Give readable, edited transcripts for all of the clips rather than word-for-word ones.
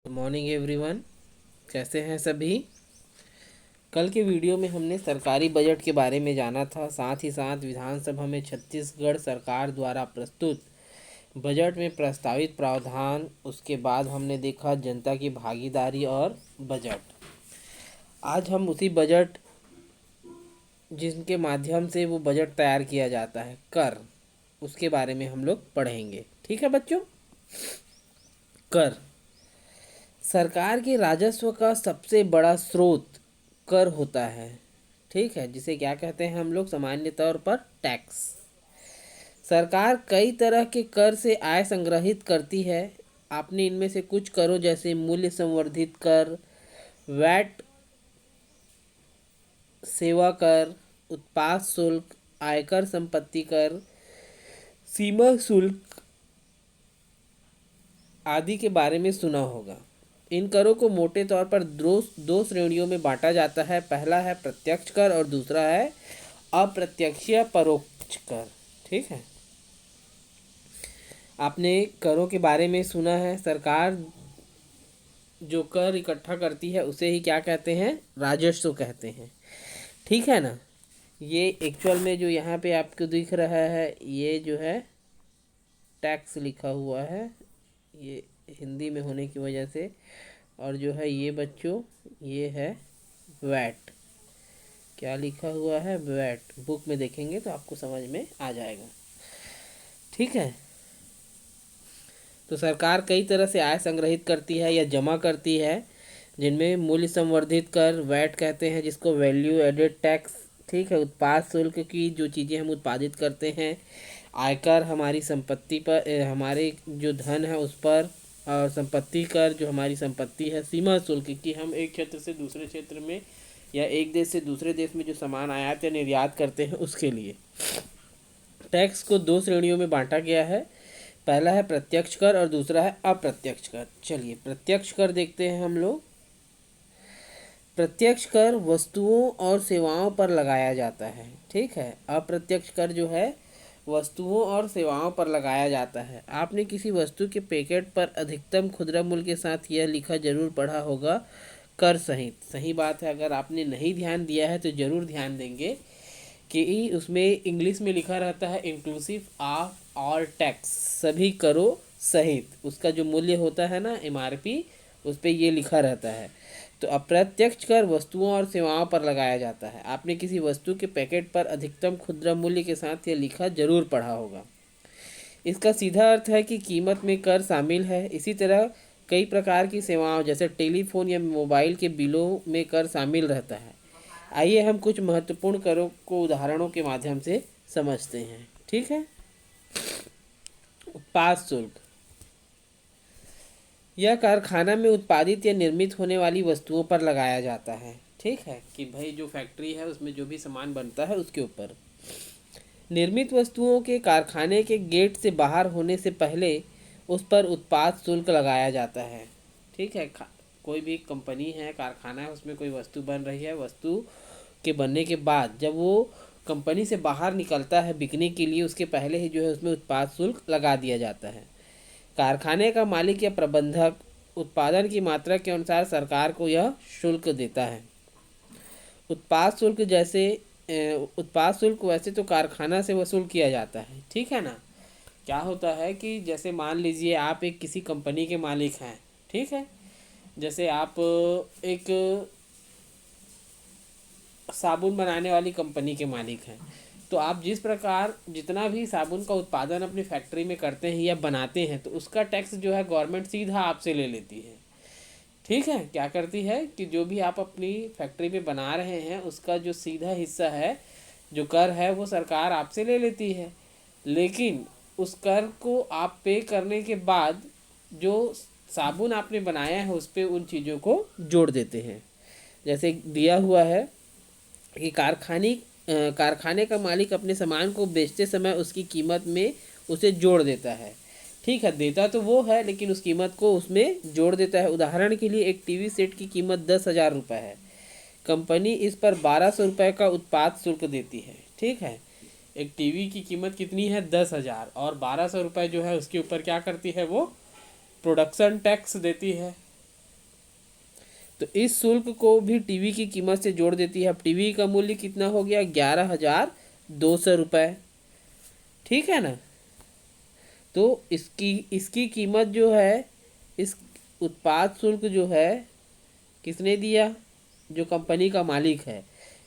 Good morning everyone. कैसे हैं सभी। कल के वीडियो में हमने सरकारी बजट के बारे में जाना था, साथ ही साथ विधानसभा में छत्तीसगढ़ सरकार द्वारा प्रस्तुत बजट में प्रस्तावित प्रावधान, उसके बाद हमने देखा जनता की भागीदारी और बजट। आज हम उसी बजट जिनके माध्यम से वो बजट तैयार किया जाता है, कर, उसके बारे में हम लोग पढ़ेंगे। ठीक है बच्चों। कर सरकार के राजस्व का सबसे बड़ा स्रोत कर होता है। ठीक है, जिसे क्या कहते हैं हम लोग सामान्य तौर पर टैक्स। सरकार कई तरह के कर से आय संग्रहित करती है। आपने इनमें से कुछ करों जैसे मूल्य संवर्धित कर, वैट, सेवा कर, उत्पाद शुल्क, आयकर संपत्ति कर, सीमा शुल्क आदि के बारे में सुना होगा। इन करों को मोटे तौर पर दो श्रेणियों में बांटा जाता है। पहला है प्रत्यक्ष कर और दूसरा है अप्रत्यक्ष या परोक्ष कर। ठीक है, आपने करों के बारे में सुना है। सरकार जो कर इकट्ठा करती है उसे ही क्या कहते हैं, राजस्व कहते हैं। ठीक है ना। ये एक्चुअल में जो यहाँ पे आपको दिख रहा है, ये जो है टैक्स लिखा हुआ है, ये हिंदी में होने की वजह से। और जो है ये बच्चों, ये है वैट। क्या लिखा हुआ है, वैट। बुक में देखेंगे तो आपको समझ में आ जाएगा। ठीक है। तो सरकार कई तरह से आय संग्रहित करती है या जमा करती है, जिनमें मूल्य संवर्धित कर, वैट कहते हैं जिसको, वैल्यू एडेड टैक्स। ठीक है, उत्पाद शुल्क की जो चीज़ें हम उत्पादित करते हैं, आयकर हमारी संपत्ति पर, हमारे जो धन है उस पर, और संपत्ति कर जो हमारी संपत्ति है, सीमा शुल्क की हम एक क्षेत्र से दूसरे क्षेत्र में या एक देश से दूसरे देश में जो सामान आयात या निर्यात करते हैं उसके लिए। टैक्स को दो श्रेणियों में बांटा गया है। पहला है प्रत्यक्ष कर और दूसरा है अप्रत्यक्ष कर। चलिए प्रत्यक्ष कर देखते हैं हम लोग। प्रत्यक्ष कर वस्तुओं और सेवाओं पर लगाया जाता है। ठीक है, अप्रत्यक्ष कर जो है वस्तुओं और सेवाओं पर लगाया जाता है। आपने किसी वस्तु के पैकेट पर अधिकतम खुदरा मूल्य के साथ यह लिखा जरूर पढ़ा होगा, कर सहित। सही बात है, अगर आपने नहीं ध्यान दिया है तो ज़रूर ध्यान देंगे कि उसमें इंग्लिश में लिखा रहता है इंक्लूसिव ऑफ ऑल टैक्स, सभी करों सहित। उसका जो मूल्य होता है ना, एमआरपी, उस पर ये लिखा रहता है। तो अप्रत्यक्ष कर वस्तुओं और सेवाओं पर लगाया जाता है। आपने किसी वस्तु के पैकेट पर अधिकतम खुदरा मूल्य के साथ यह लिखा जरूर पढ़ा होगा। इसका सीधा अर्थ है कि कीमत में कर शामिल है। इसी तरह कई प्रकार की सेवाओं जैसे टेलीफोन या मोबाइल के बिलों में कर शामिल रहता है। आइए हम कुछ महत्वपूर्ण करों को उदाहरणों के माध्यम से समझते हैं। ठीक है। उत्पाद शुल्क, यह कारखाना में उत्पादित या निर्मित होने वाली वस्तुओं पर लगाया जाता है। ठीक है, कि भाई जो फैक्ट्री है उसमें जो भी सामान बनता है उसके ऊपर। निर्मित वस्तुओं के कारखाने के गेट से बाहर होने से पहले उस पर उत्पाद शुल्क लगाया जाता है। ठीक है, कोई भी कंपनी है, कारखाना है, उसमें कोई वस्तु बन रही है, वस्तु के बनने के बाद जब वो कंपनी से बाहर निकलता है बिकने के लिए, उसके पहले ही जो है उसमें उत्पाद शुल्क लगा दिया जाता है। कारखाने का मालिक या प्रबंधक उत्पादन की मात्रा के अनुसार सरकार को यह शुल्क देता है। उत्पाद शुल्क जैसे उत्पाद शुल्क वैसे तो कारखाना से वसूल किया जाता है। ठीक है ना। क्या होता है कि जैसे मान लीजिए आप एक किसी कंपनी के मालिक हैं। ठीक है, जैसे आप एक साबुन बनाने वाली कंपनी के मालिक हैं, तो आप जिस प्रकार जितना भी साबुन का उत्पादन अपनी फैक्ट्री में करते हैं या बनाते हैं, तो उसका टैक्स जो है गवर्नमेंट सीधा आपसे ले लेती है। ठीक है, क्या करती है कि जो भी आप अपनी फैक्ट्री में बना रहे हैं उसका जो सीधा हिस्सा है, जो कर है, वो सरकार आपसे ले लेती है। लेकिन उस कर को आप पे करने के बाद जो साबुन आपने बनाया है उस पर उन चीज़ों को जोड़ देते हैं। जैसे दिया हुआ है कि कारखाने का मालिक अपने सामान को बेचते समय उसकी कीमत में उसे जोड़ देता है। ठीक है, देता तो वो है लेकिन उस कीमत को उसमें जोड़ देता है। उदाहरण के लिए एक टीवी सेट की कीमत 10,000 रुपये है। कंपनी इस पर 1,200 रुपये का उत्पाद शुल्क देती है। ठीक है, एक टीवी की कीमत कितनी है, 10,000, और 1,200 रुपये जो है उसके ऊपर क्या करती है, वो प्रोडक्शन टैक्स देती है। तो इस शुल्क को भी टीवी की कीमत से जोड़ देती है। अब टीवी का मूल्य कितना हो गया, 11,200 रुपये। ठीक है ना। तो इसकी इसकी कीमत जो है, इस उत्पाद शुल्क जो है किसने दिया, जो कंपनी का मालिक है।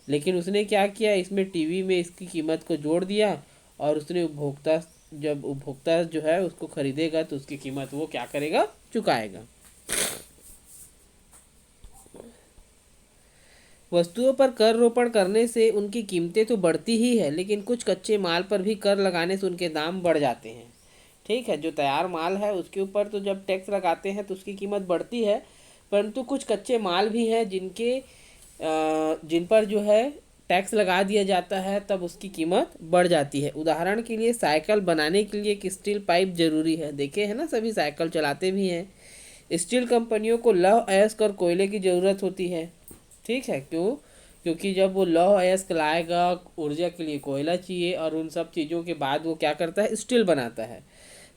लेकिन उसने क्या किया, इसमें टीवी में इसकी कीमत को जोड़ दिया, और उसने उपभोक्ता, जब उपभोक्ता जो है उसको खरीदेगा तो उसकी कीमत वो क्या करेगा, चुकाएगा। वस्तुओं पर कर रोपण करने से उनकी कीमतें तो बढ़ती ही है, लेकिन कुछ कच्चे माल पर भी कर लगाने से उनके दाम बढ़ जाते हैं। ठीक है, जो तैयार माल है उसके ऊपर तो जब टैक्स लगाते हैं तो उसकी कीमत बढ़ती है, परंतु कुछ कच्चे माल भी हैं जिन पर जो है टैक्स लगा दिया जाता है, तब उसकी कीमत बढ़ जाती है। उदाहरण के लिए साइकिल बनाने के लिए एक स्टील पाइप जरूरी है। देखे हैं ना, सभी साइकिल चलाते भी हैं। स्टील कंपनियों को लौह अयस्क और कोयले की ज़रूरत होती है। ठीक है, क्यों, क्योंकि जब वो लौह अयस्क लाएगा, ऊर्जा के लिए कोयला चाहिए, और उन सब चीज़ों के बाद वो क्या करता है, स्टील बनाता है।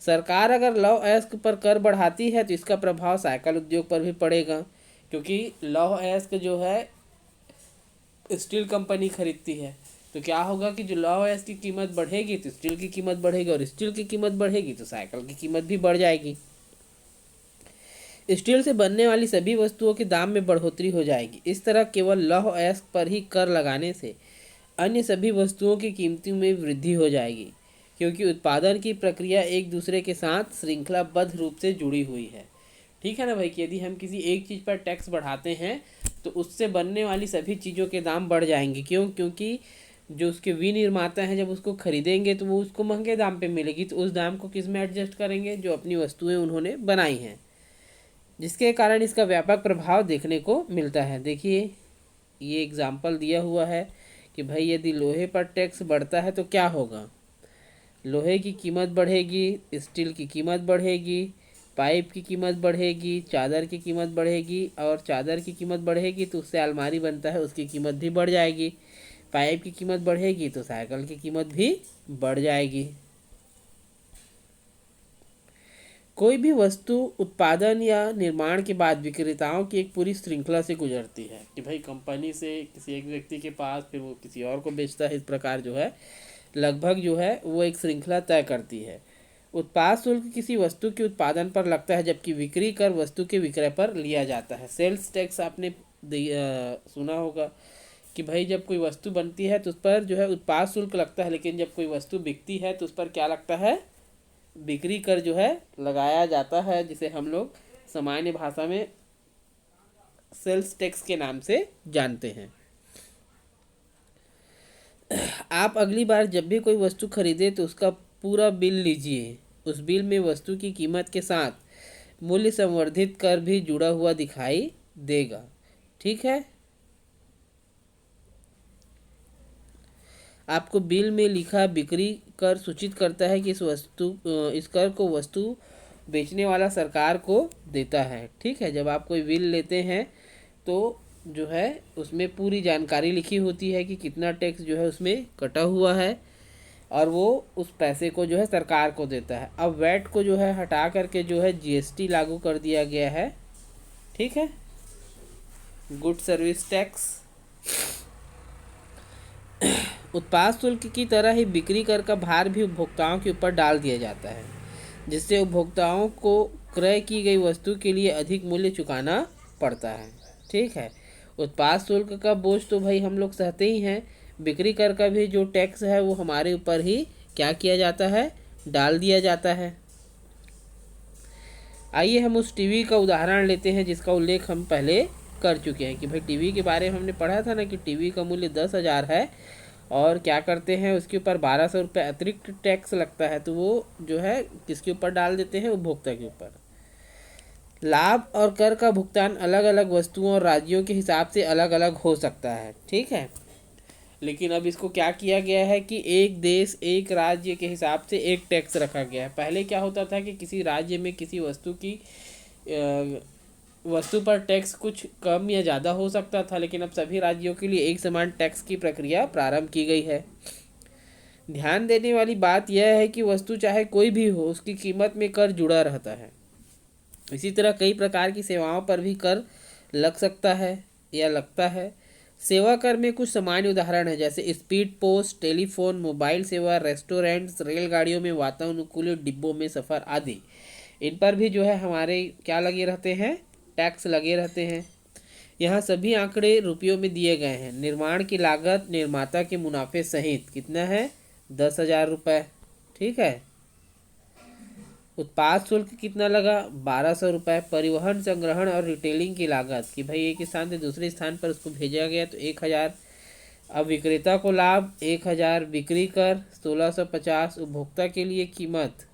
सरकार अगर लौह अयस्क पर कर बढ़ाती है तो इसका प्रभाव साइकिल उद्योग पर भी पड़ेगा, क्योंकि लौह अयस्क जो है स्टील कंपनी खरीदती है। तो क्या होगा कि जो लौह अयस्क की कीमत बढ़ेगी तो स्टील की कीमत बढ़ेगी, और स्टील की कीमत बढ़ेगी तो साइकिल की कीमत भी बढ़ जाएगी। स्टील से बनने वाली सभी वस्तुओं के दाम में बढ़ोतरी हो जाएगी। इस तरह केवल लौह अयस्क पर ही कर लगाने से अन्य सभी वस्तुओं की कीमतों में वृद्धि हो जाएगी, क्योंकि उत्पादन की प्रक्रिया एक दूसरे के साथ श्रृंखलाबद्ध रूप से जुड़ी हुई है। ठीक है ना भाई, कि यदि हम किसी एक चीज़ पर टैक्स बढ़ाते हैं तो उससे बनने वाली सभी चीज़ों के दाम बढ़ जाएंगे। क्यों, क्योंकि जो उसके विनिर्माता हैं जब उसको खरीदेंगे तो वो उसको महंगे दाम पे मिलेगी, तो उस दाम को किस में एडजस्ट करेंगे, जो अपनी वस्तुएं उन्होंने बनाई हैं, जिसके कारण इसका व्यापक प्रभाव देखने को मिलता है। देखिए, ये एग्जाम्पल दिया हुआ है कि भाई यदि लोहे पर टैक्स बढ़ता है तो क्या होगा, लोहे की कीमत बढ़ेगी, स्टील की कीमत बढ़ेगी, पाइप की कीमत बढ़ेगी, चादर की कीमत बढ़ेगी, और चादर की कीमत बढ़ेगी तो उससे अलमारी बनता है, उसकी कीमत भी बढ़ जाएगी। पाइप की कीमत बढ़ेगी तो साइकिल की कीमत भी बढ़ जाएगी। कोई भी वस्तु उत्पादन या निर्माण के बाद विक्रेताओं की एक पूरी श्रृंखला से गुजरती है, कि भाई कंपनी से किसी एक व्यक्ति के पास, फिर वो किसी और को बेचता है। इस प्रकार जो है लगभग जो है वो एक श्रृंखला तय करती है। उत्पाद शुल्क किसी वस्तु के उत्पादन पर लगता है, जबकि बिक्री कर वस्तु के विक्रय पर लिया जाता है। सेल्स टैक्स आपने सुना होगा कि भाई जब कोई वस्तु बनती है तो उस पर जो है उत्पाद शुल्क लगता है, लेकिन जब कोई वस्तु बिकती है तो उस पर क्या लगता है, बिक्री कर जो है लगाया जाता है, जिसे हम लोग सामान्य भाषा में सेल्स टैक्स के नाम से जानते हैं। आप अगली बार जब भी कोई वस्तु खरीदे तो उसका पूरा बिल लीजिए। उस बिल में वस्तु की कीमत के साथ मूल्य संवर्धित कर भी जुड़ा हुआ दिखाई देगा। ठीक है, आपको बिल में लिखा बिक्री कर सूचित करता है कि इस कर को वस्तु बेचने वाला सरकार को देता है। ठीक है, जब आप कोई बिल लेते हैं तो जो है उसमें पूरी जानकारी लिखी होती है कि कितना टैक्स जो है उसमें कटा हुआ है, और वो उस पैसे को जो है सरकार को देता है। अब वैट को जो है हटा करके जो है जीएसटी लागू कर दिया गया है। ठीक है, गुड सर्विस टैक्स। उत्पाद शुल्क की तरह ही बिक्री कर का भार भी उपभोक्ताओं के ऊपर डाल दिया जाता है, जिससे उपभोक्ताओं को क्रय की गई वस्तु के लिए अधिक मूल्य चुकाना पड़ता है। ठीक है, उत्पाद शुल्क का बोझ तो भाई हम लोग सहते ही हैं, बिक्री कर का भी जो टैक्स है वो हमारे ऊपर ही क्या किया जाता है, डाल दिया जाता है। आइए हम उस टीवी का उदाहरण लेते हैं जिसका उल्लेख हम पहले कर चुके हैं, कि भाई टीवी के बारे में हमने पढ़ा था ना कि टीवी का मूल्य 10,000 है, और क्या करते हैं उसके ऊपर 1,200 रुपये अतिरिक्त टैक्स लगता है, तो वो जो है किसके ऊपर डाल देते हैं, उपभोक्ता के ऊपर। लाभ और कर का भुगतान अलग अलग वस्तुओं और राज्यों के हिसाब से अलग अलग हो सकता है। ठीक है, लेकिन अब इसको क्या किया गया है कि एक देश एक राज्य के हिसाब से एक टैक्स रखा गया है। पहले क्या होता था कि किसी राज्य में किसी वस्तु पर टैक्स कुछ कम या ज़्यादा हो सकता था, लेकिन अब सभी राज्यों के लिए एक समान टैक्स की प्रक्रिया प्रारंभ की गई है। ध्यान देने वाली बात यह है कि वस्तु चाहे कोई भी हो, उसकी कीमत में कर जुड़ा रहता है। इसी तरह कई प्रकार की सेवाओं पर भी कर लग सकता है या लगता है। सेवा कर में कुछ सामान्य उदाहरण है, जैसे स्पीड पोस्ट, टेलीफोन, मोबाइल सेवा, रेस्टोरेंट्स, रेलगाड़ियों में वातानुकूलित डिब्बों में सफ़र आदि। इन पर भी जो है हमारे क्या लगे रहते हैं, टैक्स लगे रहते हैं। यहाँ सभी आंकड़े रुपयों में दिए गए हैं। निर्माण की लागत निर्माता के मुनाफे सहित कितना है, 10,000 रुपये। ठीक है। उत्पाद शुल्क कितना लगा, 1200 रुपये। परिवहन, संग्रहण और रिटेलिंग की लागत कि भाई एक स्थान से दूसरे स्थान पर उसको भेजा गया तो 1000। अब विक्रेता को लाभ 1000। बिक्री कर 1650। उपभोक्ता के लिए कीमत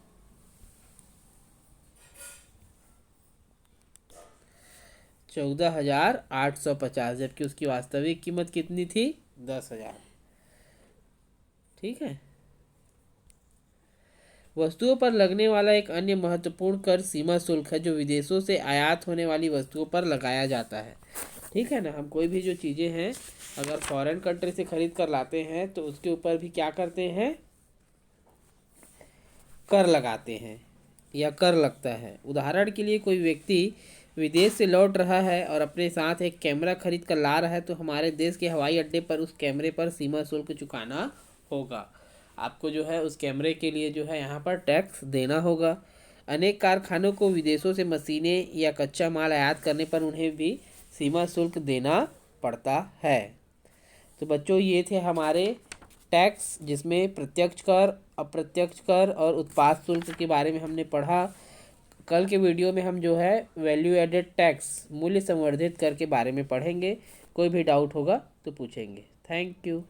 14,850, जबकि उसकी वास्तविक कीमत कितनी थी, 10,000। ठीक है। वस्तुओं पर लगने वाला एक अन्य महत्वपूर्ण कर सीमा शुल्क है, जो विदेशों से आयात होने वाली वस्तुओं पर लगाया जाता है। ठीक है ना। हम कोई भी जो चीज़ें हैं अगर फॉरेन कंट्री से खरीद कर लाते हैं तो उसके ऊपर भी क्या करते हैं, कर लगाते हैं या कर लगता है। उदाहरण के लिए कोई व्यक्ति विदेश से लौट रहा है और अपने साथ एक कैमरा खरीद कर ला रहा है तो हमारे देश के हवाई अड्डे पर उस कैमरे पर सीमा शुल्क चुकाना होगा। आपको जो है उस कैमरे के लिए जो है यहाँ पर टैक्स देना होगा। अनेक कारखानों को विदेशों से मशीनें या कच्चा माल आयात करने पर उन्हें भी सीमा शुल्क देना पड़ता है। तो बच्चों ये थे हमारे टैक्स, जिसमें प्रत्यक्ष कर, अप्रत्यक्ष कर और उत्पाद शुल्क के बारे में हमने पढ़ा। कल के वीडियो में हम जो है वैल्यू एडेड टैक्स, मूल्य संवर्धित कर के बारे में पढ़ेंगे। कोई भी डाउट होगा तो पूछेंगे। Thank you.